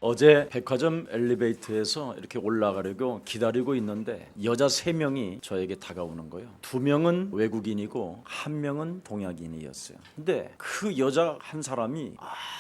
어제 백화점 엘리베이터에서 이렇게 올라가려고 기다리고 있는데 여자 3명이 저에게 다가오는 거예요. 2명은 외국인이고 1명은 동양인이었어요. 근데 그 여자 한 사람이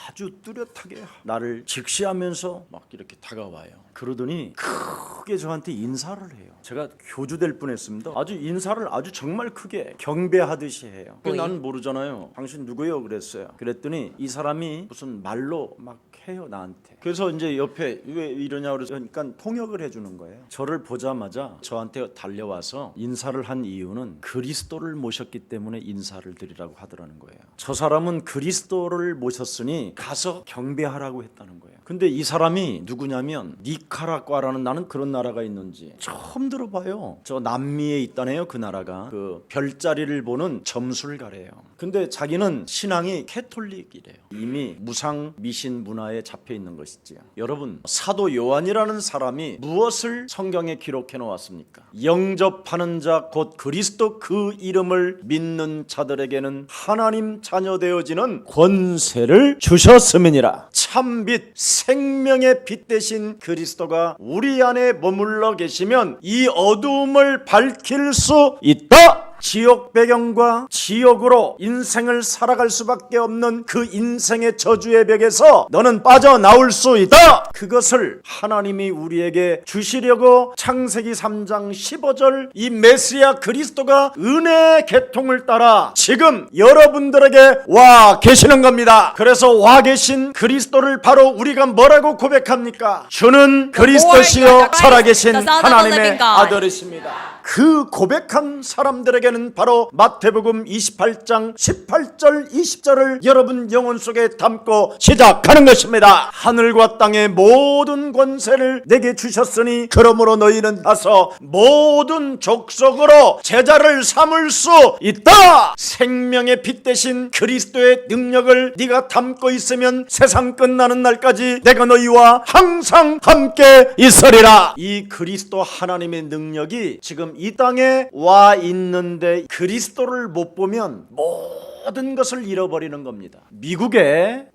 아주 뚜렷하게 나를 직시하면서 막 이렇게 다가와요. 그러더니 크게 저한테 인사를 해요. 제가 교주될 뻔했습니다. 아주 인사를 아주 정말 크게 경배하듯이 해요. 난 모르잖아요. 당신 누구예요? 그랬어요. 그랬더니 이 사람이 무슨 말로 막 해요 나한테. 그래서 이제 옆에 왜 이러냐 그러니까 통역을 해주는 거예요. 저를 보자마자 저한테 달려와서 인사를 한 이유는 그리스도를 모셨기 때문에 인사를 드리라고 하더라는 거예요. 저 사람은 그리스도를 모셨으니 가서 경배하라고 했다는 거예요. 근데 이 사람이 누구냐면 니카라과라는, 나는 그런 나라가 있는지 처음 들어봐요. 저 남미에 있다네요. 그 나라가 그 별자리를 보는 점술가래요. 근데 자기는 신앙이 캐톨릭이래요. 이미 무상 미신 문화에 잡혀 있는 것이지요. 여러분, 사도 요한이라는 사람이 무엇을 성경에 기록해 놓았습니까? 영접하는 자 곧 그리스도 그 이름을 믿는 자들에게는 하나님 자녀 되어지는 권세를 주셨음이니라. 참빛 생명의 빛 대신 그리스도가 우리 안에 머물러 계시면 이 어두움을 밝힐 수 있다. 지옥 배경과 지옥으로 인생을 살아갈 수밖에 없는 그 인생의 저주의 벽에서 너는 빠져나올 수 있다. 그것을 하나님이 우리에게 주시려고 창세기 3장 15절 이 메시아 그리스도가 은혜의 계통을 따라 지금 여러분들에게 와 계시는 겁니다. 그래서 와 계신 그리스도를 바로 우리가 뭐라고 고백합니까? 주는 그리스도시요 살아계신 하나님의 아들이십니다. 그 고백한 사람들에게는 바로 마태복음 28장 18절 20절을 여러분 영혼 속에 담고 시작하는 것입니다. 하늘과 땅의 모든 권세를 내게 주셨으니 그러므로 너희는 가서 모든 족속으로 제자를 삼을 수 있다. 생명의 빛 대신 그리스도의 능력을 네가 담고 있으면 세상 끝나는 날까지 내가 너희와 항상 함께 있으리라. 이 그리스도 하나님의 능력이 지금 이 땅에 와 있는데 그리스도를 못 보면 모든 것을 잃어버리는 겁니다. 미국의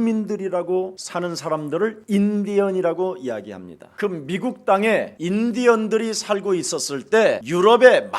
원주민들이라고 사는 사람들을 인디언이라고 이야기합니다. 그 미국 땅에 인디언들이 살고 있었을 때 유럽의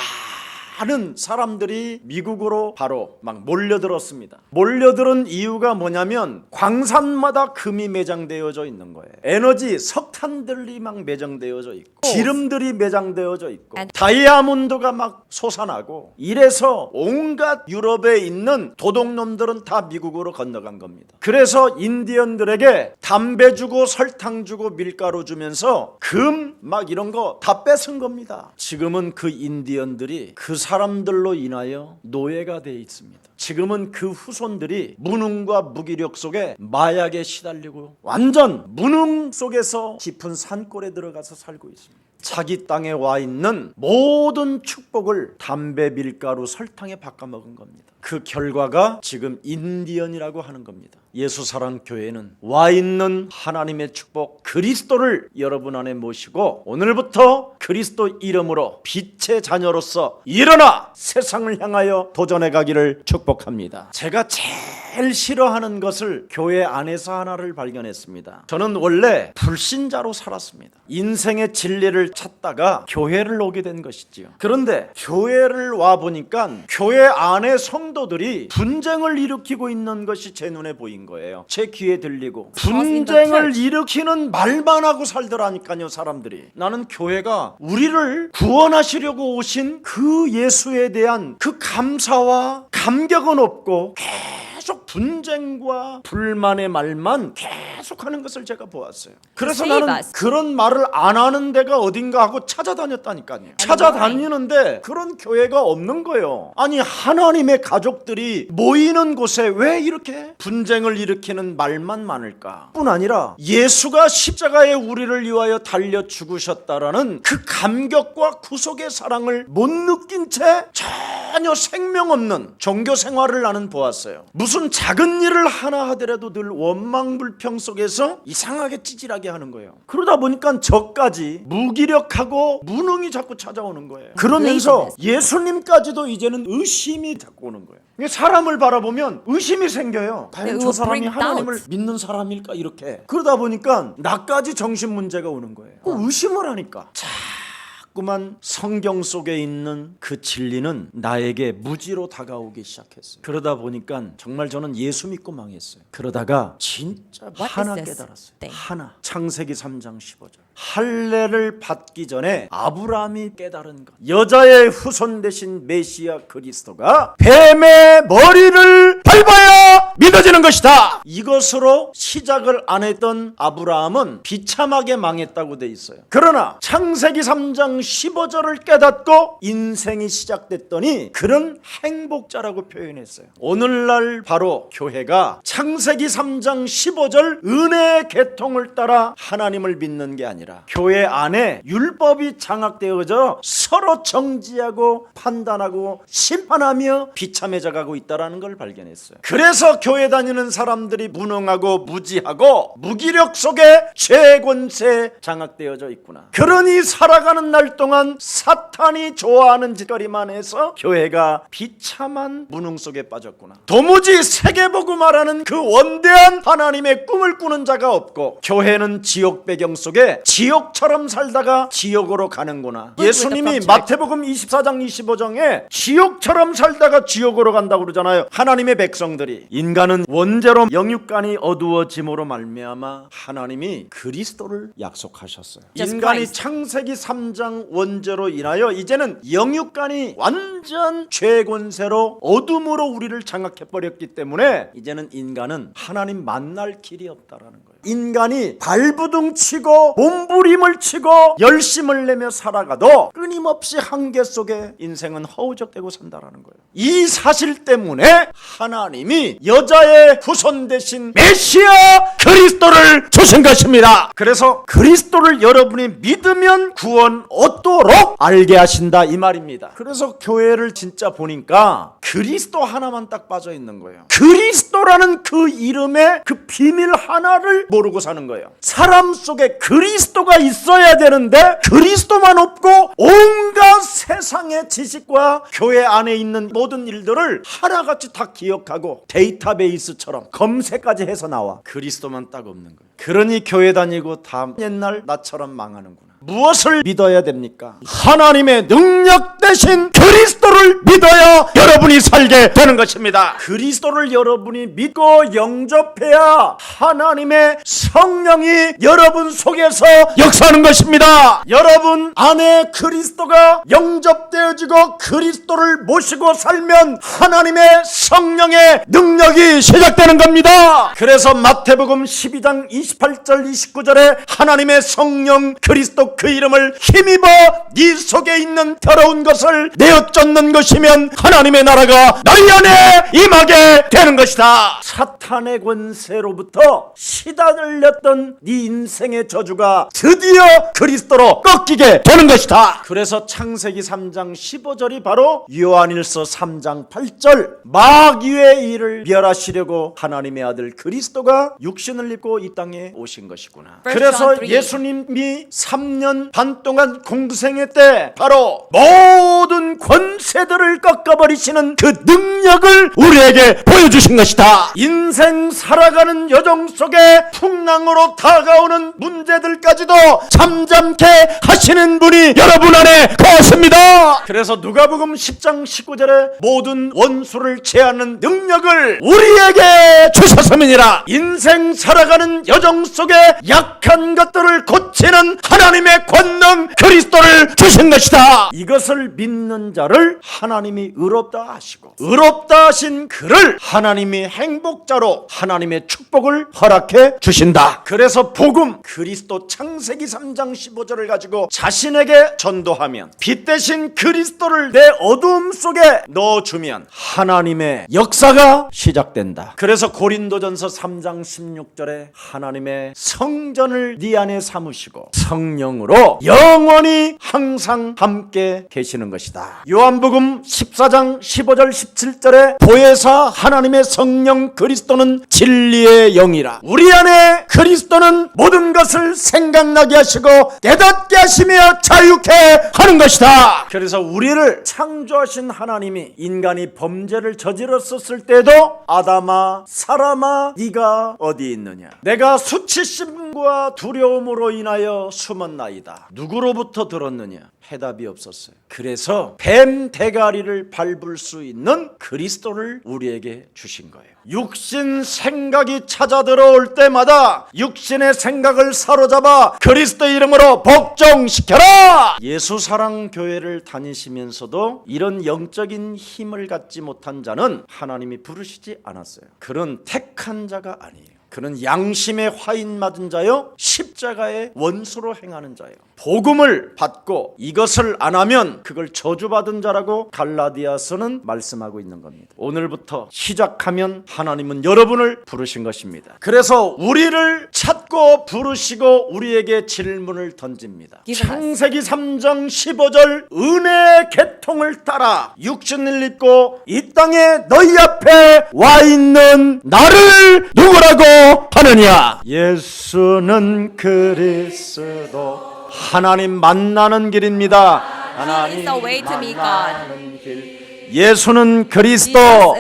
많은 사람들이 미국으로 바로 막 몰려들었습니다. 몰려들은 이유가 뭐냐면 광산마다 금이 매장되어져 있는 거예요. 에너지 석탄들이 막 매장되어져 있고 기름들이 매장되어져 있고 다이아몬드가 막 솟아나고 이래서 온갖 유럽에 있는 도둑놈들은 다 미국으로 건너간 겁니다. 그래서 인디언들에게 담배 주고 설탕 주고 밀가루 주면서 금 막 이런 거 다 뺏은 겁니다. 지금은 그 인디언들이 그 사람들로 인하여 노예가 되어 있습니다. 지금은 그 후손들이 무능과 무기력 속에 마약에 시달리고 완전 무능 속에서 깊은 산골에 들어가서 살고 있습니다. 자기 땅에 와 있는 모든 축복을 담배, 밀가루, 설탕에 바꿔먹은 겁니다. 그 결과가 지금 인디언이라고 하는 겁니다. 예수사랑교회는 와 있는 하나님의 축복 그리스도를 여러분 안에 모시고 오늘부터 그리스도 이름으로 빛의 자녀로서 일어나 세상을 향하여 도전해 가기를 축복합니다. 제가 제일 싫어하는 것을 교회 안에서 하나를 발견했습니다. 저는 원래 불신자로 살았습니다. 인생의 진리를 찾다가 교회를 오게 된 것이지요. 그런데 교회를 와 보니까 교회 안에 성도들이 분쟁을 일으키고 있는 것이 제 눈에 보인 거예요. 제 귀에 들리고 분쟁을 일으키는 말만 하고 살더라니까요. 사람들이. 나는 교회가 우리를 구원하시려고 오신 그 예수에 대한 그 감사와 감격은 없고 계속 분쟁과 불만의 말만 계속하는 것을 제가 보았어요. 그래서 나는 그런 말을 안 하는 데가 어딘가 하고 찾아다녔다니까요. 찾아다니는데 그런 교회가 없는 거예요. 아니 하나님의 가족들이 모이는 곳에 왜 이렇게 분쟁을 일으키는 말만 많을까? 뿐 아니라 예수가 십자가에 우리를 위하여 달려 죽으셨다라는 그 감격과 구속의 사랑을 못 느낀 채 전혀 생명 없는 종교 생활을 나는 보았어요. 무슨 작은 일을 하나 하더라도 늘 원망불평 속에 속에서 이상하게 찌질하게 하는 거예요. 그러다 보니까 저까지 무기력하고 무능이 자꾸 찾아오는 거예요. 그러면서 예수님까지도 이제는 의심이 자꾸 오는 거예요. 사람을 바라보면 의심이 생겨요. 과연 저 사람이 하나님을 믿는 사람일까 이렇게. 그러다 보니까 나까지 정신 문제가 오는 거예요. 의심을 하니까 자꾸만 성경 속에 있는 그 진리는 나에게 무지로 다가오기 시작했어요. 그러다 보니까 정말 저는 예수 믿고 망했어요. 그러다가 진짜 하나 깨달았어요. 하나. 창세기 3장 15절. 할례를 받기 전에 아브라함이 깨달은 것, 여자의 후손 되신 메시아 그리스도가 뱀의 머리를 밟아야 믿어지는 것이다. 이것으로 시작을 안 했던 아브라함은 비참하게 망했다고 돼 있어요. 그러나 창세기 3장 15절을 깨닫고 인생이 시작됐더니 그는 행복자라고 표현했어요. 오늘날 바로 교회가 창세기 3장 15절 은혜의 계통을 따라 하나님을 믿는 게 아니라 교회 안에 율법이 장악되어져 서로 정지하고 판단하고 심판하며 비참해져 가고 있다는 걸 발견했어요. 그래서 교회 다니는 사람들이 무능하고 무지하고 무기력 속에 죄 권세 장악되어져 있구나. 그러니 살아가는 날 동안 사탄이 좋아하는 짓거리만 해서 교회가 비참한 무능 속에 빠졌구나. 도무지 세계복음화라는 그 원대한 하나님의 꿈을 꾸는 자가 없고 교회는 지옥 배경 속에 지옥처럼 살다가 지옥으로 가는구나. 예수님이 마태복음 24장 25장에 지옥처럼 살다가 지옥으로 간다고 그러잖아요. 하나님의 백성들이. 인간은 원죄로 영육간이 어두워짐으로 말미암아 하나님이 그리스도를 약속하셨어요. 인간이 창세기 3장 원죄로 인하여 이제는 영육간이 완전 죄 권세로 어둠으로 우리를 장악해버렸기 때문에 이제는 인간은 하나님 만날 길이 없다라는 거예요. 인간이 발부둥 치고 몸부림을 치고 열심을 내며 살아가도 끊임없이 한계 속에 인생은 허우적대고 산다라는 거예요. 이 사실 때문에 하나님이 여자의 후손 되신 메시아 그리스도를 주신 것입니다. 그래서 그리스도를 여러분이 믿으면 구원 얻도록 알게 하신다 이 말입니다. 그래서 교회를 진짜 보니까 그리스도 하나만 딱 빠져 있는 거예요. 그리스도라는 그 이름의 그 비밀 하나를 모르고 사는 거예요. 사람 속에 그리스도가 있어야 되는데 그리스도만 없고 온갖 세상의 지식과 교회 안에 있는 모든 일들을 하나같이 다 기억하고 데이터베이스처럼 검색까지 해서 나와. 그리스도만 딱 없는 거예요. 그러니 교회 다니고 다 옛날 나처럼 망하는구나. 무엇을 믿어야 됩니까? 하나님의 능력 대신 그리스도를 믿어야 여러분이 살게 되는 것입니다. 그리스도를 여러분이 믿고 영접해야 하나님의 성령이 여러분 속에서 역사하는 것입니다. 여러분 안에 그리스도가 영접되어지고 그리스도를 모시고 살면 하나님의 성령의 능력이 시작되는 겁니다. 그래서 마태복음 12장 28절 29절에 하나님의 성령 그리스도 그 이름을 힘입어 네 속에 있는 더러운 것을 내어 쫓는 것이면 하나님의 나라가 너희 안에 임하게 되는 것이다. 사탄의 권세로부터 시달렸던 네 인생의 저주가 드디어 그리스도로 꺾이게 되는 것이다. 그래서 창세기 3장 15절이 바로 요한일서 3장 8절 마귀의 일을 멸하시려고 하나님의 아들 그리스도가 육신을 입고 이 땅에 오신 것이구나. 그래서 예수님이 3년 반 동안 공생애 때 바로 모든 권세들을 꺾어버리시는 그 능력을 우리에게 보여주신 것이다. 인생 살아가는 여정 속에 풍랑으로 다가오는 문제들까지도 잠잠케 하시는 분이 여러분 안에 거하십니다. 그래서 누가복음 10장 19절에 모든 원수를 제하는 능력을 우리에게 주셨음이니라. 인생 살아가는 여정 속에 약한 것들을 고치는 하나님의 권능 그리스도를 주신 것이다. 이것을 믿는 자를 하나님이 의롭다 하시고 의롭다 하신 그를 하나님이 행복자로 하나님의 축복을 허락해 주신다. 그래서 복음 그리스도 창세기 3장 15절을 가지고 자신에게 전도하면 빛 대신 그리스도를 내 어두움 속에 넣어주면 하나님의 역사가 시작된다. 그래서 고린도전서 3장 16절에 하나님의 성전을 네 안에 삼으시고 성령 이름으로 영원히 항상 함께 계시는 것이다. 요한복음 14장 15절 17절에 보혜사 하나님의 성령 그리스도는 진리의 영이라. 우리 안에 그리스도는 모든 것을 생각나게 하시고 깨닫게 하시며 자유케 하는 것이다. 그래서 우리를 창조하신 하나님이 인간이 범죄를 저질렀었을 때도 아담아 사람아 네가 어디 있느냐, 내가 수치심과 두려움으로 인하여 숨었나이다. 누구로부터 들었느냐? 해답이 없었어요. 그래서 뱀 대가리를 밟을 수 있는 그리스도를 우리에게 주신 거예요. 육신 생각이 찾아 들어올 때마다 육신의 생각을 사로잡아 그리스도 이름으로 복종시켜라. 예수 사랑 교회를 다니시면서도 이런 영적인 힘을 갖지 못한 자는 하나님이 부르시지 않았어요. 그런 택한 자가 아니에요. 그는 양심의 화인 맞은 자요, 십자가의 원수로 행하는 자요. 복음을 받고 이것을 안 하면 그걸 저주받은 자라고 갈라디아서는 말씀하고 있는 겁니다. 오늘부터 시작하면 하나님은 여러분을 부르신 것입니다. 그래서 우리를 찾고 부르시고 우리에게 질문을 던집니다. 창세기 3장 15절 은혜의 계통을 따라 육신을 입고 이 땅에 너희 앞에 와 있는 나를 누구라고 하느냐? 예수는 그리스도, 하나님 만나는 길입니다. 하나님 만나는 길. 예수는 그리스도.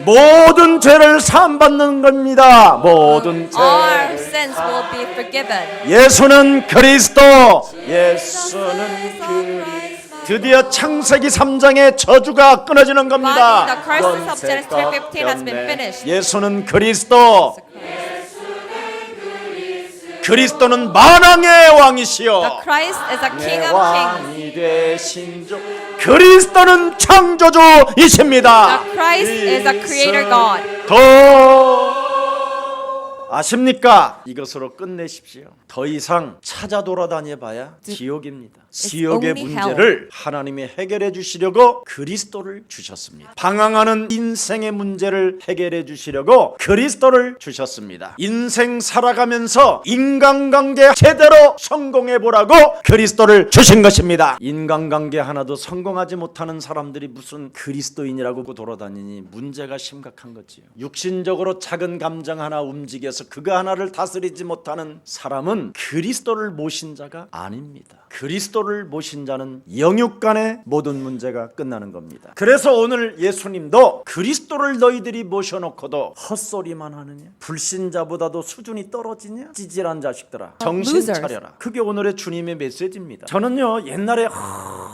모든 죄를 사함받는 겁니다. 모든 죄. 예수는 그리스도. 예수는 그리스도. 드디어 창세기 3장의 저주가 끊어지는 겁니다. 예수는 그리스도. 그리스도는 만왕의 왕이시여 왕이 되신 주. 그리스도는 창조주이십니다. 더 아십니까? 이것으로 끝내십시오. 더 이상 찾아 돌아다녀 봐야 지옥입니다. 지옥의 문제를 하나님이 해결해 주시려고 그리스도를 주셨습니다. 방황하는 인생의 문제를 해결해 주시려고 그리스도를 주셨습니다. 인생 살아가면서 인간관계 제대로 성공해 보라고 그리스도를 주신 것입니다. 인간관계 하나도 성공하지 못하는 사람들이 무슨 그리스도인이라고 돌아다니니 문제가 심각한 거지요. 육신적으로 작은 감정 하나 움직여서 그거 하나를 다스리지 못하는 사람은 그리스도를 모신 자가 아닙니다. 그리스도를 모신 자는 영육 간의 모든 문제가 끝나는 겁니다. 그래서 오늘 예수님도 그리스도를 너희들이 모셔놓고도 헛소리만 하느냐? 불신자보다도 수준이 떨어지냐? 찌질한 자식들아, 정신 차려라. 그게 오늘의 주님의 메시지입니다. 저는요 옛날에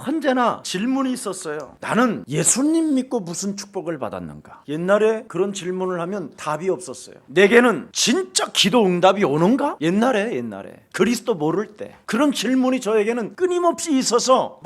언제나 질문이 있었어요. 나는 예수님 믿고 무슨 축복을 받았는가? 옛날에 그런 질문을 하면 답이 없었어요. 내게는 진짜 기도 응답이 오는가? 옛날에 그리스도 모를 때 그런 질문이 저에게는 끊임없이 있어서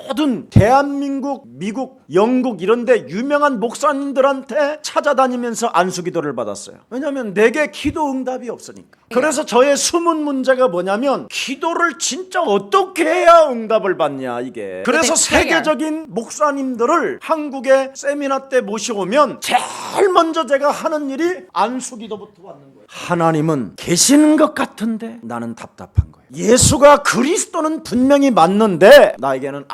모든 대한민국, 미국, 영국 이런데 유명한 목사님들한테 찾아다니면서 안수기도를 받았어요. 왜냐하면 내게 기도 응답이 없으니까. 그래서 저의 숨은 문제가 뭐냐면 기도를 진짜 어떻게 해야 응답을 받냐 이게. 그래서 세계적인 목사님들을 한국에 세미나 때 모셔오면 제일 먼저 제가 하는 일이 안수기도부터 받는 거예요. 하나님은 계시는 것 같은데 나는 답답한 거예요. 예수가 그리스도는 분명히 맞는데 나에게는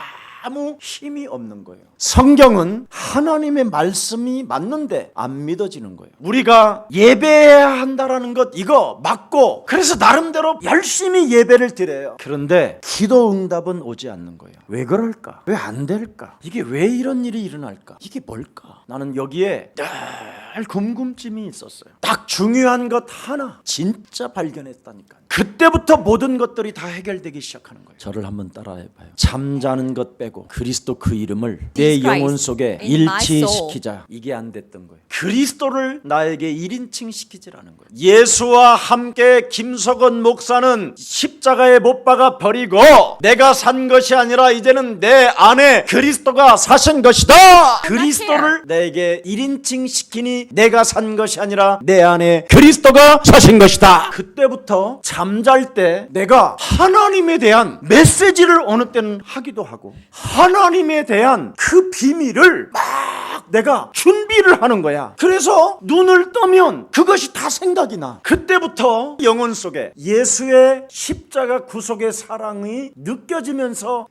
아무 힘이 없는 거예요. 성경은 하나님의 말씀이 맞는데 안 믿어지는 거예요. 우리가 예배해야 한다라는 것 이거 맞고 그래서 나름대로 열심히 예배를 드려요. 그런데 기도 응답은 오지 않는 거예요. 왜 그럴까? 왜 안 될까? 이게 왜 이런 일이 일어날까? 이게 뭘까? 나는 여기에 늘 궁금증이 있었어요. 딱 중요한 것 하나 진짜 발견했다니까요. 그때부터 모든 것들이 다 해결되기 시작하는 거예요. 저를 한번 따라해봐요. 잠자는 것 빼고 그리스도 그 이름을 내 영혼 속에 일치시키자. 이게 안 됐던 거예요. 그리스도를 나에게 1인칭 시키질 않은 거예요. 예수와 함께 김석원 목사는 십자가에 못 박아 버리고 내가 산 것이 아니라 이제는 내 안에 그리스도가 사신 것이다. 그리스도를 내게 1인칭 시키니 내가 산 것이 아니라 내 안에 그리스도가 사신 것이다. 그때부터 잠잘 때 내가 하나님에 대한 메시지를 어느 때는 하기도 하고 하나님에 대한 그 비밀을 막 내가 준비를 하는 거야. 그래서 눈을 뜨면 그것이 다 생각이 나. 그때부터 영혼 속에 예수의 십자가 구속의 사랑이 느껴지면서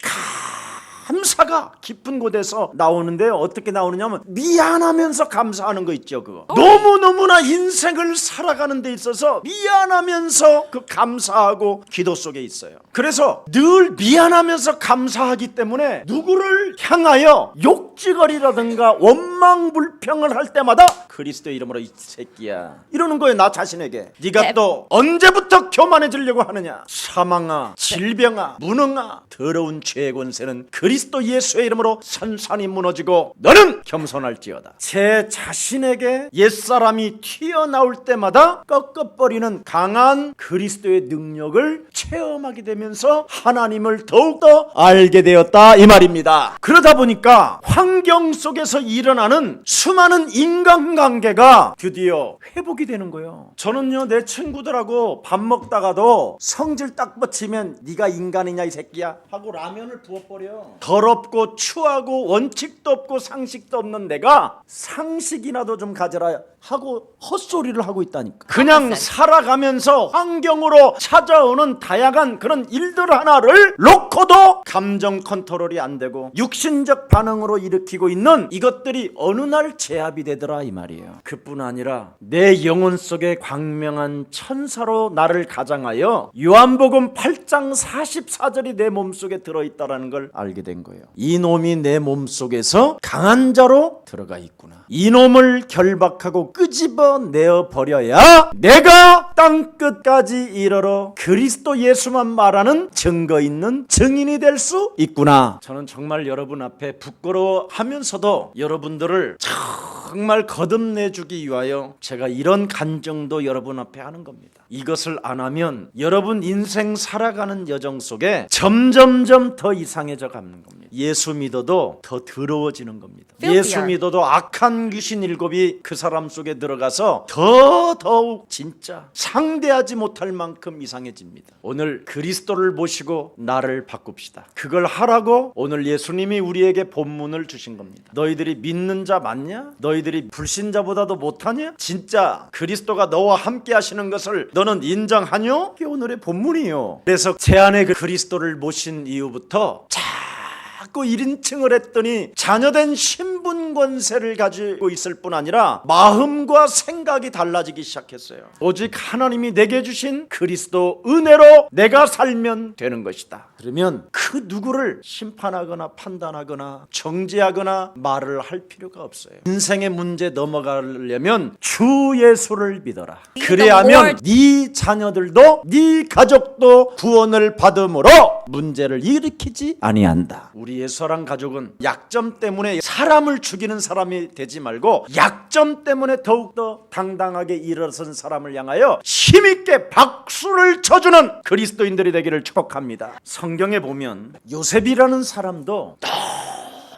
감사가 깊은 곳에서 나오는데, 어떻게 나오느냐면 미안하면서 감사하는 거 있죠. 그거 너무너무나 인생을 살아가는 데 있어서 미안하면서 그 감사하고 기도 속에 있어요. 그래서 늘 미안하면서 감사하기 때문에 누구를 향하여 욕지거리라든가 원망불평을 할 때마다 그리스도의 이름으로 이 새끼야 이러는 거예요. 나 자신에게. 네가 또 언제부터 교만해지려고 하느냐. 사망아, 질병아, 무능아, 더러운 죄의 권세는 그리스도 예수의 이름으로 산산이 무너지고 너는 겸손할지어다. 제 자신에게 옛사람이 튀어나올 때마다 꺾어버리는 강한 그리스도의 능력을 체험하게 되면서 하나님을 더욱더 알게 되었다 이 말입니다. 그러다 보니까 환경 속에서 일어나는 수많은 인간관계가 드디어 회복이 되는 거예요. 저는요, 내 친구들하고 밥 먹다가도 성질 딱 뻗치면 네가 인간이냐 이 새끼야 하고 라면을 부어버려. 더럽고 추하고 원칙도 없고 상식도 없는 내가 상식이라도 좀 가져라 하고 헛소리를 하고 있다니까. 그냥 살아가면서 환경으로 찾아오는 다양한 그런 일들 하나를 놓고도 감정 컨트롤이 안 되고 육신적 반응으로 일으키고 있는 이것들이 어느 날 제압이 되더라 이 말이에요. 그뿐 아니라 내 영혼 속에 광명한 천사로 나를 가장하여 요한복음 8장 44절이 내 몸속에 들어있다는 걸 알게 된 거예요. 이 놈이 내 몸속에서 강한 자로 들어가 있구나. 이 놈을 결박하고 끄집어 내어 버려야 내가 땅끝까지 이르러 그리스도 예수만 말하는 증거 있는 증인이 될 수 있구나. 저는 정말 여러분 앞에 부끄러워하면서도 여러분들을 정말 거듭내주기 위하여 제가 이런 간증도 여러분 앞에 하는 겁니다. 이것을 안 하면 여러분 인생 살아가는 여정 속에 점점점 더 이상해져 가는 겁니다. 예수 믿어도 더 더러워지는 겁니다. 예수 믿어도 악한 귀신 7이 그 사람 속에 들어가서 더욱 진짜 상대하지 못할 만큼 이상해집니다. 오늘 그리스도를 모시고 나를 바꿉시다. 그걸 하라고 오늘 예수님이 우리에게 본문을 주신 겁니다. 너희들이 믿는 자 맞냐? 너희들이 불신자보다도 못하냐? 진짜 그리스도가 너와 함께 하시는 것을 너는 인정하뇨? 이게 오늘의 본문이에요. 그래서 제 안에 그 그리스도를 모신 이후부터 자꾸 1인칭을 했더니 자녀된 신분 권세를 가지고 있을 뿐 아니라 마음과 생각이 달라지기 시작했어요. 오직 하나님이 내게 주신 그리스도 은혜로 내가 살면 되는 것이다. 그러면 그 누구를 심판하거나 판단하거나 정죄하거나 말을 할 필요가 없어요. 인생의 문제 넘어가려면 주 예수를 믿어라. 그래야면 네 자녀들도 네 가족도 구원을 받음으로 문제를 일으키지 아니한다. 우리 예수랑 가족은 약점 때문에 사람을 죽이는 사람이 되지 말고 약점 때문에 더욱더 당당하게 일어선 사람을 향하여 힘있게 박수를 쳐주는 그리스도인들이 되기를 축복합니다. 성경에 보면 요셉이라는 사람도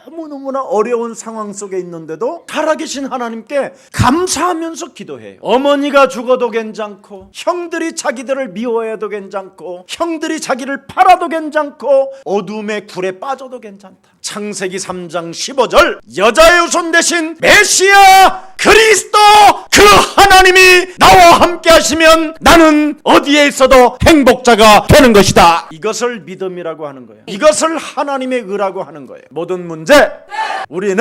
너무너무나 어려운 상황 속에 있는데도 살아계신 하나님께 감사하면서 기도해요. 어머니가 죽어도 괜찮고 형들이 자기들을 미워해도 괜찮고 형들이 자기를 팔아도 괜찮고 어둠의 굴에 빠져도 괜찮다. 창세기 3장 15절 여자의 후손 대신 메시아 그리스도 그 하나님이 나와 함께 하시면 나는 어디에 있어도 행복자가 되는 것이다. 이것을 믿음이라고 하는 거예요. 이것을 하나님의 의라고 하는 거예요. 모든 문제 우리는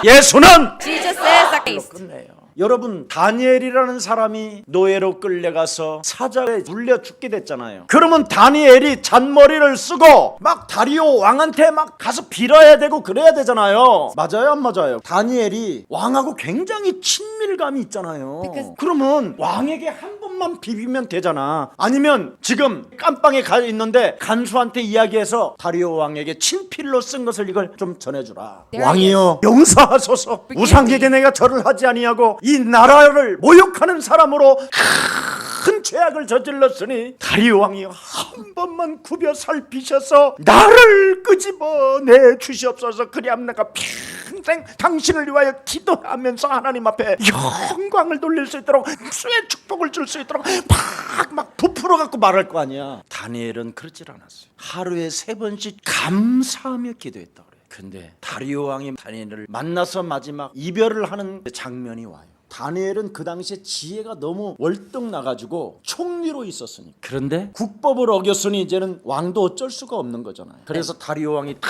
예수는 Jesus is the Christ. 끝내요. 여러분 다니엘이라는 사람이 노예로 끌려가서 사자에 물려 죽게 됐잖아요. 그러면 다니엘이 잔머리를 쓰고 막 다리오 왕한테 막 가서 빌어야 되고 그래야 되잖아요. 맞아요 안 맞아요? 다니엘이 왕하고 굉장히 친밀감이 있잖아요. 그러면 왕에게 한 번만 비비면 되잖아. 아니면 지금 깜빵에 가 있는데 간수한테 이야기해서 다리오 왕에게 친필로 쓴 것을 이걸 좀 전해주라. 왕이여 용서하소서. 우상에게 내가 절을 하지 아니하고 이 나라를 모욕하는 사람으로 큰 죄악을 저질렀으니 다리오 왕이 한 번만 굽여 살피셔서 나를 끄집어내 주시옵소서. 그리하면 내가 평생 당신을 위하여 기도하면서 하나님 앞에 영광을 돌릴 수 있도록 수의 축복을 줄 수 있도록 막 부풀어 갖고 말할 거 아니야. 다니엘은 그러질 않았어요. 하루에 3번씩 감사하며 기도했다 그래요. 근데 다리오 왕이 다니엘을 만나서 마지막 이별을 하는 장면이 와요. 다니엘은 그 당시에 지혜가 너무 월등 나가지고 총리로 있었으니, 그런데 국법을 어겼으니 이제는 왕도 어쩔 수가 없는 거잖아요. 그래서 다리오 왕이 탁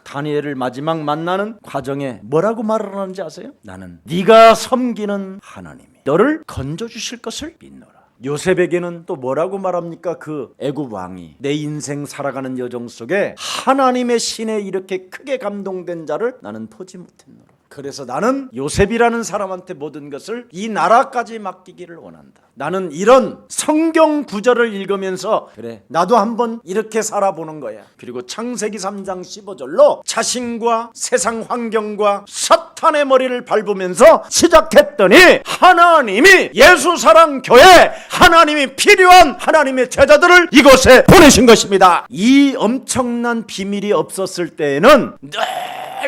다니엘을 마지막 만나는 과정에 뭐라고 말을 하는지 아세요? 나는 네가 섬기는 하나님이 너를 건져주실 것을 믿노라. 요셉에게는 또 뭐라고 말합니까? 그 애굽 왕이 내 인생 살아가는 여정 속에 하나님의 신에 이렇게 크게 감동된 자를 나는 보지 못했노라. 그래서 나는 요셉이라는 사람한테 모든 것을 이 나라까지 맡기기를 원한다. 나는 이런 성경 구절을 읽으면서 그래 나도 한번 이렇게 살아보는 거야. 그리고 창세기 3장 15절로 자신과 세상 환경과 사탄의 머리를 밟으면서 시작했더니 하나님이 예수사랑교회 하나님이 필요한 하나님의 제자들을 이곳에 보내신 것입니다. 이 엄청난 비밀이 없었을 때에는 늘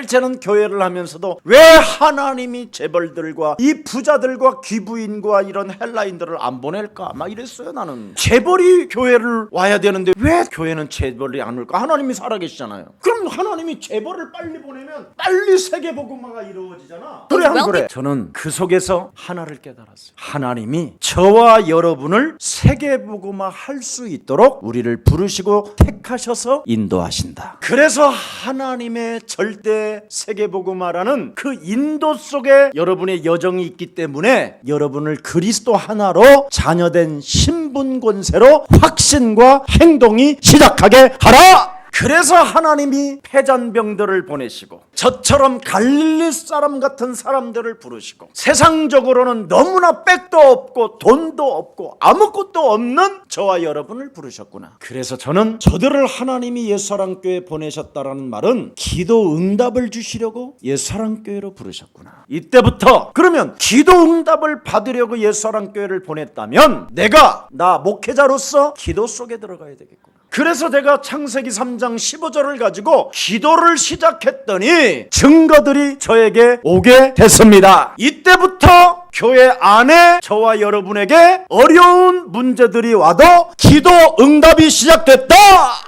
저는 교회를 하면서도 왜 하나님이 재벌들과 이 부자들과 귀부인과 이런 헬라인들을 안 보낼까 막 이랬어요. 나는 재벌이 교회를 와야 되는데 왜 교회는 재벌이 안 올까? 하나님이 살아계시잖아요. 그럼 하나님이 재벌을 빨리 보내면 빨리 세계복음화가 이루어지잖아. 그래 안 그래? 저는 그 속에서 하나를 깨달았어요. 하나님이 저와 여러분을 세계복음화 할 수 있도록 우리를 부르시고 택하셔서 인도하신다. 그래서 하나님의 절대 세계복음화라는 그 인도 속에 여러분의 여정이 있기 때문에 여러분을 그리스도 하나로 자녀된 신분 권세로 확신과 행동이 시작하게 하라. 그래서 하나님이 패잔병들을 보내시고 저처럼 갈릴리 사람 같은 사람들을 부르시고 세상적으로는 너무나 백도 없고 돈도 없고 아무것도 없는 저와 여러분을 부르셨구나. 그래서 저는 저들을 하나님이 옛사랑교회에 보내셨다라는 말은 기도 응답을 주시려고 옛사랑교회로 부르셨구나. 이때부터 그러면 기도 응답을 받으려고 옛사랑교회를 보냈다면 내가 나 목회자로서 기도 속에 들어가야 되겠구나. 그래서 내가 창세기 3장 15절을 가지고 기도를 시작했더니 증거들이 저에게 오게 됐습니다. 이때부터 교회 안에 저와 여러분에게 어려운 문제들이 와도 기도 응답이 시작됐다.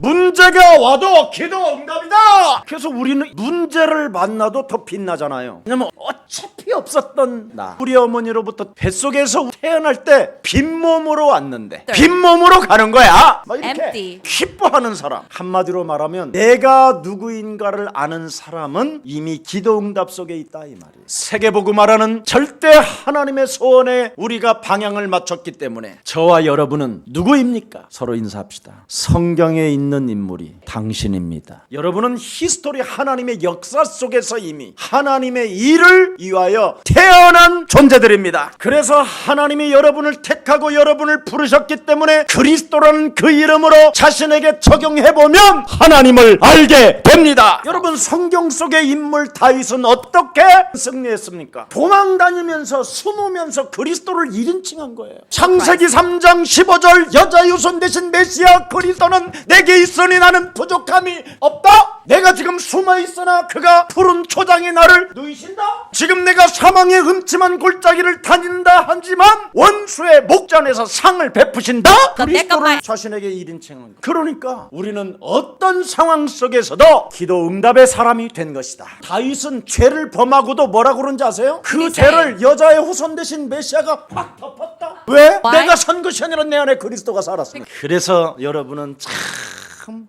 문제가 와도 기도 응답이다. 그래서 우리는 문제를 만나도 더 빛나잖아요. 왜냐면 어차피 없었던 나, 우리 어머니로부터 뱃속에서 태어날 때 빈몸으로 왔는데 빈몸으로 가는 거야. 막 이렇게 기뻐하는 사람. 한마디로 말하면 내가 누구인가를 아는 사람은 이미 기도 응답 속에 있다 이 말이에요. 세계복음화라는 절대 하나님의 소원에 우리가 방향을 맞췄기 때문에 저와 여러분은 누구입니까? 서로 인사합시다. 성경에 있는 인물이 당신입니다. 여러분은 히스토리 하나님의 역사 속에서 이미 하나님의 일을 위하여 태어난 존재들입니다. 그래서 하나님이 여러분을 택하고 여러분을 부르셨기 때문에 그리스도라는 그 이름으로 자신에게 적용해보면 하나님을 알게 됩니다. 여러분 성경 속의 인물 다윗은 어떻게 승리했습니까? 도망다니면서 숨으면서 그리스도를 1인칭한 거예요. 창세기 3장 15절 여자 유손 대신 메시아 그리스도는 내게 있으니 나는 부족함이 없다. 내가 지금 숨어있으나 그가 푸른 초장에 나를 누이신다. 지금 내가 사망의 음침한 골짜기를 다닌다 하지만 원수의 목전에서 상을 베푸신다. 그리스도를 자신에게 1인칭한 거예요. 그러니까 우리는 어떤 상황 속에서도 기도 응답의 사람이 된 것이다. 다윗은 죄를 범하고도 뭐라고 그런지 아세요? 그 죄를 여자의 후손 대신 메시아가 확 덮었다. 왜? 내가 산 것이 아니라 내 안에 그리스도가 살았습니다. 그래서 여러분은 참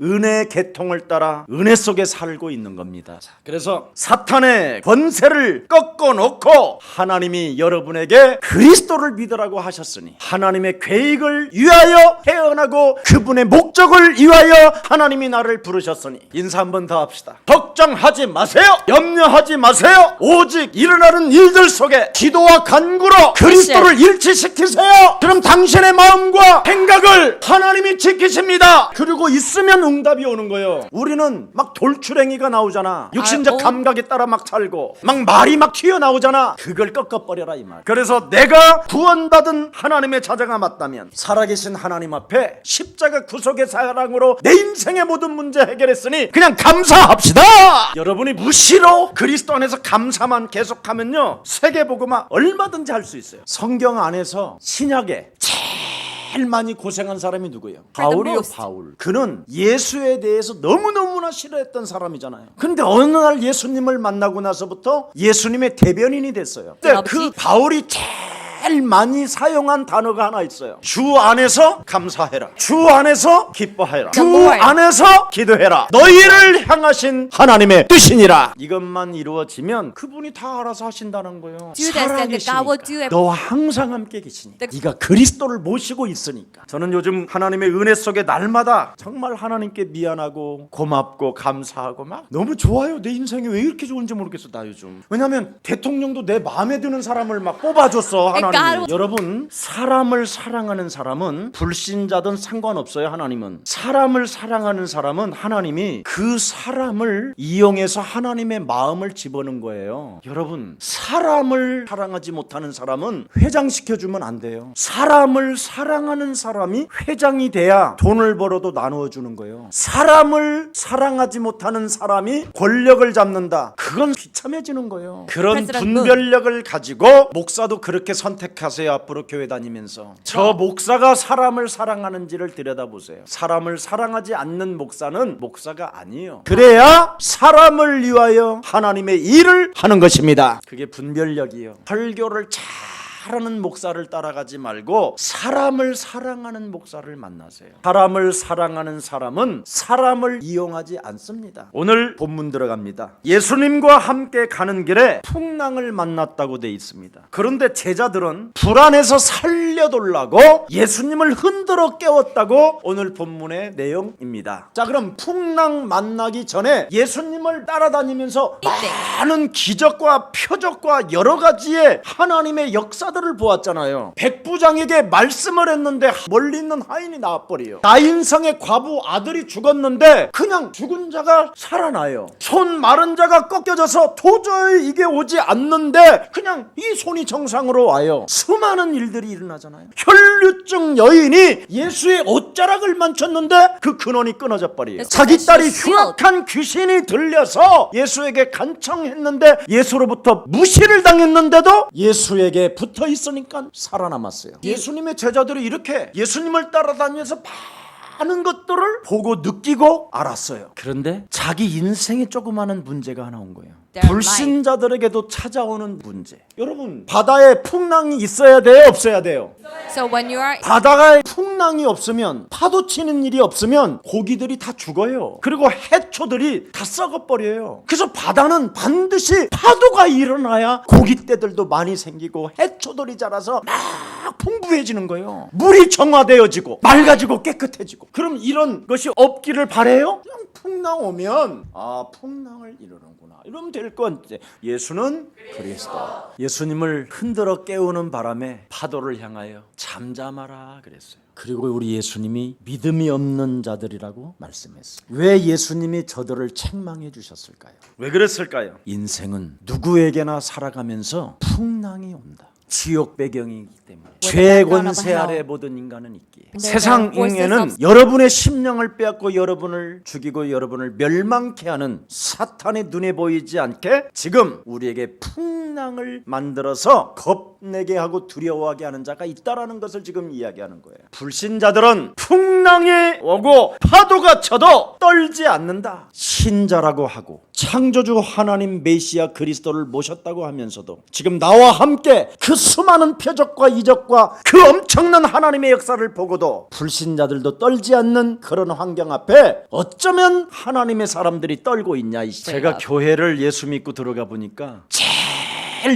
은혜의 계통을 따라 은혜 속에 살고 있는 겁니다. 그래서 사탄의 권세를 꺾어놓고 하나님이 여러분에게 그리스도를 믿으라고 하셨으니 하나님의 계획을 위하여 태어나고 그분의 목적을 위하여 하나님이 나를 부르셨으니 인사 한 번 더 합시다. 걱정하지 마세요. 염려하지 마세요. 오직 일어나는 일들 속에 기도와 간구로 그리스도를 일치시키세요. 그럼 당신의 마음과 생각을 하나님이 지키십니다. 그리고 있으면 응답이 오는 거예요. 우리는 막 돌출행위가 나오잖아. 육신적 감각에 따라 막 살고 막 말이 막 튀어나오잖아. 그걸 꺾어버려라 이 말. 그래서 내가 구원받은 하나님의 자녀가 맞다면 살아계신 하나님 앞에 십자가 구속의 사랑으로 내 인생의 모든 문제 해결했으니 그냥 감사합시다. 여러분이 무시로 그리스도 안에서 감사만 계속하면요 세계복음화 얼마든지 할 수 있어요. 성경 안에서 신약에 제일 많이 고생한 사람이 누구예요? For the 바울이요. most. 바울. 그는 예수에 대해서 너무너무나 싫어했던 사람이잖아요. 근데 어느 날 예수님을 만나고 나서부터 예수님의 대변인이 됐어요. 근데 그 바울이 제일 많이 사용한 단어가 하나 있어요. 주 안에서 감사해라. 주 안에서 기뻐해라. 주 안에서 기도해라. 너희를 향하신 하나님의 뜻이니라. 이것만 이루어지면 그분이 다 알아서 하신다는 거예요. Do this and that God will do 살아계시니까. it. 너와 항상 함께 계시니까. 네가 그리스도를 모시고 있으니까. 저는 요즘 하나님의 은혜 속에 날마다 정말 하나님께 미안하고 고맙고 감사하고 막 너무 좋아요. 내 인생이 왜 이렇게 좋은지 모르겠어 나 요즘. 왜냐하면 대통령도 내 마음에 드는 사람을 막 뽑아줬어 하나님. 여러분, 사람을 사랑하는 사람은 불신자든 상관없어요. 하나님은 사람을 사랑하는 사람은 하나님이 그 사람을 이용해서 하나님의 마음을 집어넣은 거예요. 여러분, 사람을 사랑하지 못하는 사람은 회장시켜주면 안 돼요. 사람을 사랑하는 사람이 회장이 돼야 돈을 벌어도 나누어 주는 거예요. 사람을 사랑하지 못하는 사람이 권력을 잡는다. 그건 비참해지는 거예요. 그런 분별력을 가지고 목사도 그렇게 선택하세요. 앞으로 교회 다니면서 저 목사가 사람을 사랑하는지를 들여다보세요. 사람을 사랑하지 않는 목사는 목사가 아니에요. 그래야 사람을 위하여 하나님의 일을 하는 것입니다. 그게 분별력이에요. 설교를 잘하는 목사를 따라가지 말고 사람을 사랑하는 목사를 만나세요. 사람을 사랑하는 사람은 사람을 이용하지 않습니다. 오늘 본문 들어갑니다. 예수님과 함께 가는 길에 풍랑을 만났다고 돼 있습니다. 그런데 제자들은 불안해서 살려달라고 예수님을 흔들어 깨웠다고 오늘 본문의 내용입니다. 자, 그럼 풍랑 만나기 전에 예수님을 따라다니면서 많은 기적과 표적과 여러 가지의 하나님의 역사들을 보았잖아요. 백부장에게 말씀을 했는데 멀리 있는 하인이 나와버려요. 나인성의 과부 아들이 죽었는데 그냥 죽은 자가 살아나요. 손 마른 자가 꺾여져서 도저히 이게 오지 않는데 그냥 이 손이 정상으로 와요. 수많은 일들이 일어나잖아요. 혈류증 여인이 예수의 옷자락을 만졌는데 그 근원이 끊어져 버려요. 자기 딸이 흉악한 귀신이 들려서 예수에게 간청했는데 예수로부터 무시를 당했는데도 예수에게 붙어 있으니까 살아남았어요. 예수님의 제자들이 이렇게 예수님을 따라다니면서 많은 것들을 보고 느끼고 알았어요. 그런데 자기 인생에 조그마한 문제가 하나 온 거예요. 불신자들에게도 찾아오는 문제. 여러분, 바다에 풍랑이 있어야 돼요? 없어야 돼요? So when you are 바다에 풍랑이 없으면, 파도 치는 일이 없으면 고기들이 다 죽어요. 그리고 해초들이 다 썩어버려요. 그래서 바다는 반드시 파도가 일어나야 고깃대들도 많이 생기고 해초들이 자라서 막 풍부해지는 거예요. 물이 정화되어지고 맑아지고 깨끗해지고. 그럼 이런 것이 없기를 바래요? 그냥 풍랑 오면 풍랑을 이루는구나 이러면 될 건데, 예수는 그리스도. 예수님을 흔들어 깨우는 바람에 파도를 향하여 잠잠하라 그랬어요. 그리고 우리 예수님이 믿음이 없는 자들이라고 말씀했어요. 왜 예수님이 저들을 책망해 주셨을까요? 왜 그랬을까요? 인생은 누구에게나 살아가면서 풍랑이 온다. 지옥 배경이기 때문에 죄 권세 아래 모든 인간은 있기에 세상에는 여러분의 심령을 빼앗고 여러분을 죽이고 여러분을 멸망케 하는 사탄의 눈에 보이지 않게 지금 우리에게 풍랑을 만들어서 겁내게 하고 두려워하게 하는 자가 있다라는 것을 지금 이야기하는 거예요. 불신자들은 풍랑이 오고 파도가 쳐도 떨지 않는다. 신자라고 하고 창조주 하나님 메시아 그리스도를 모셨다고 하면서도 지금 나와 함께 그 수많은 표적과 이적과 그 엄청난 하나님의 역사를 보고도 불신자들도 떨지 않는 그런 환경 앞에 어쩌면 하나님의 사람들이 떨고 있냐. 제가 교회를 예수 믿고 들어가 보니까 제일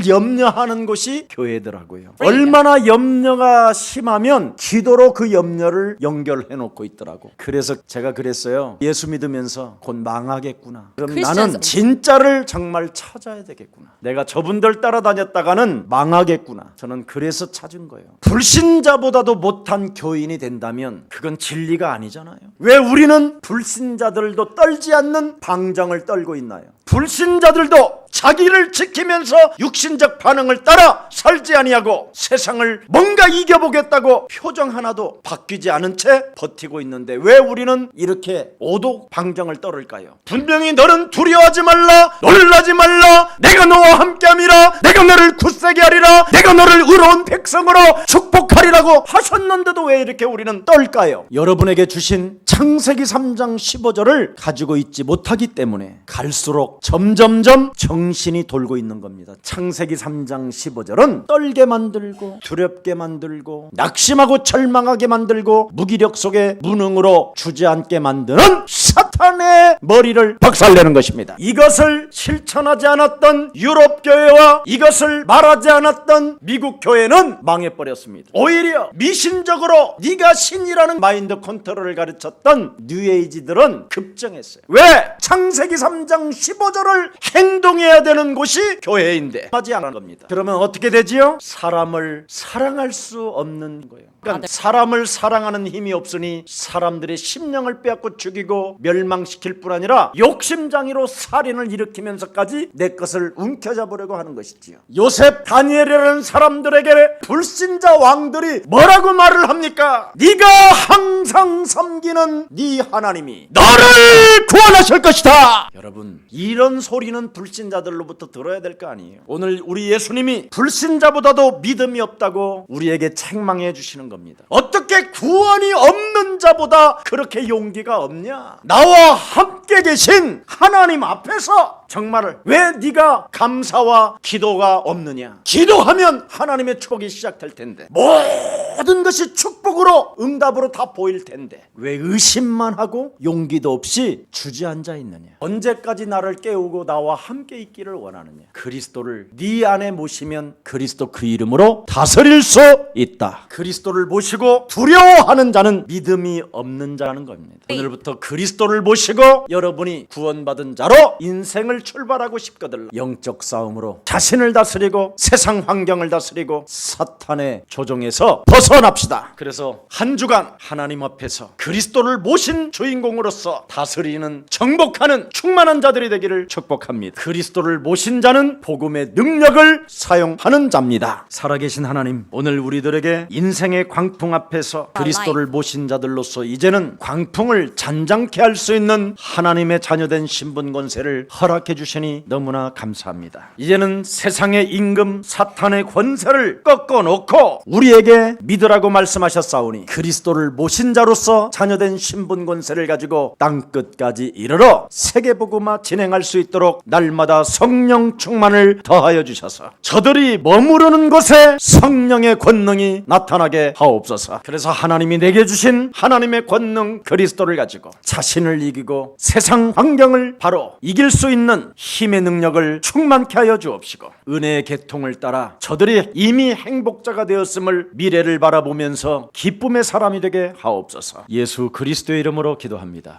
염려하는 곳이 교회더라고요. 얼마나 염려가 심하면 기도로 그 염려를 연결해 놓고 있더라고. 그래서 제가 그랬어요. 예수 믿으면서 곧 망하겠구나. 그럼 나는 진짜를 정말 찾아야 되겠구나. 내가 저분들 따라다녔다가는 망하겠구나. 저는 그래서 찾은 거예요. 불신자보다도 못한 교인이 된다면 그건 진리가 아니잖아요. 왜 우리는 불신자들도 떨지 않는 방정을 떨고 있나요? 불신자들도 자기를 지키면서 육신적 반응을 따라 살지 아니하고 세상을 뭔가 이겨보겠다고 표정 하나도 바뀌지 않은 채 버티고 있는데 왜 우리는 이렇게 오독방정을 떨을까요? 분명히 너는 두려워하지 말라, 놀라지 말라, 내가 너와 함께함이라, 내가 너를 굳세게 하리라, 내가 너를 의로운 백성으로 축복하리라고 하셨는데도 왜 이렇게 우리는 떨까요? 여러분에게 주신 창세기 3장 15절을 가지고 있지 못하기 때문에 갈수록 점점점 정신이 돌고 있는 겁니다. 창세기 3장 15절은 떨게 만들고 두렵게 만들고 낙심하고 절망하게 만들고 무기력 속에 무능으로 주저앉게 만드는 사탄의 머리를 박살내는 것입니다. 이것을 실천하지 않았던 유럽 교회와 이것을 말하지 않았던 미국 교회는 망해버렸습니다. 오히려 미신적으로 네가 신이라는 마인드 컨트롤을 가르쳤던 뉴에이지들은 급증했어요. 왜? 창세기 3장 15절을 행동해야 되는 곳이 교회인데 하지 않은 겁니다. 그러면 어떻게 되지요? 사람을 사랑할 수 없는 거예요. 그러니까 사람을 사랑하는 힘이 없으니 사람들의 심령을 빼앗고 죽이고 멸망시킬 뿐 아니라 욕심장애로 살인을 일으키면서까지 내 것을 움켜잡으려고 하는 것이지요. 요셉, 다니엘이라는 사람들에게 불신자 왕들이 뭐라고 말을 합니까? 네가 항상 섬기는 네 하나님이 너를 구원하실 것이다. 여러분, 이런 소리는 불신자들로부터 들어야 될 거 아니에요. 오늘 우리 예수님이 불신자보다도 믿음이 없다고 우리에게 책망해 주시는 겁니다. 어떻게 구원이 없는 자보다 그렇게 용기가 없냐? 나와 함께 계신 하나님 앞에서 정말 왜 네가 감사와 기도가 없느냐? 기도하면 하나님의 축복이 시작될 텐데 모든 것이 축복으로 응답으로 다 보일 텐데 왜 의심만 하고 용기도 없이 주저앉아 있느냐? 언제까지 나를 깨우고 나와 함께 있기를 원하느냐? 그리스도를 네 안에 모시면 그리스도 그 이름으로 다스릴 수 있다. 그리스도를 모시고 두려워하는 자는 믿음이 없는 자라는 겁니다. 오늘부터 그리스도를 모시고 여러분이 구원받은 자로 인생을 출발하고 싶거든 영적 싸움으로 자신을 다스리고 세상 환경을 다스리고 사탄의 조종에서 벗어납시다. 그래서 한 주간 하나님 앞에서 그리스도를 모신 주인공으로서 다스리는 정복하는 충만한 자들이 되기를 축복합니다. 그리스도를 모신 자는 복음의 능력을 사용하는 자입니다. 살아계신 하나님, 오늘 우리들에게 인생의 광풍 앞에서 그리스도를 모신 자들로서 이제는 광풍을 잔잔케 할 수 있는 하나님의 자녀된 신분 권세를 허락해 주시니 너무나 감사합니다. 이제는 세상의 임금 사탄의 권세를 꺾어놓고 우리에게 믿으라고 말씀하셨사오니 그리스도를 모신 자로서 자녀된 신분 권세를 가지고 땅끝까지 이르러 세계복음화 진행할 수 있도록 날마다 성령 충만을 더하여 주셔서 저들이 머무르는 곳에 성령의 권능이 나타나게 하옵소서. 그래서 하나님이 내게 주신 하나님의 권능 그리스도를 가지고 자신을 이기고 세상 환경을 바로 이길 수 있는 힘의 능력을 충만케 하여 주옵시고 은혜의 계통을 따라 저들이 이미 행복자가 되었음을 미래를 바라보면서 기쁨의 사람이 되게 하옵소서. 예수 그리스도의 이름으로 기도합니다.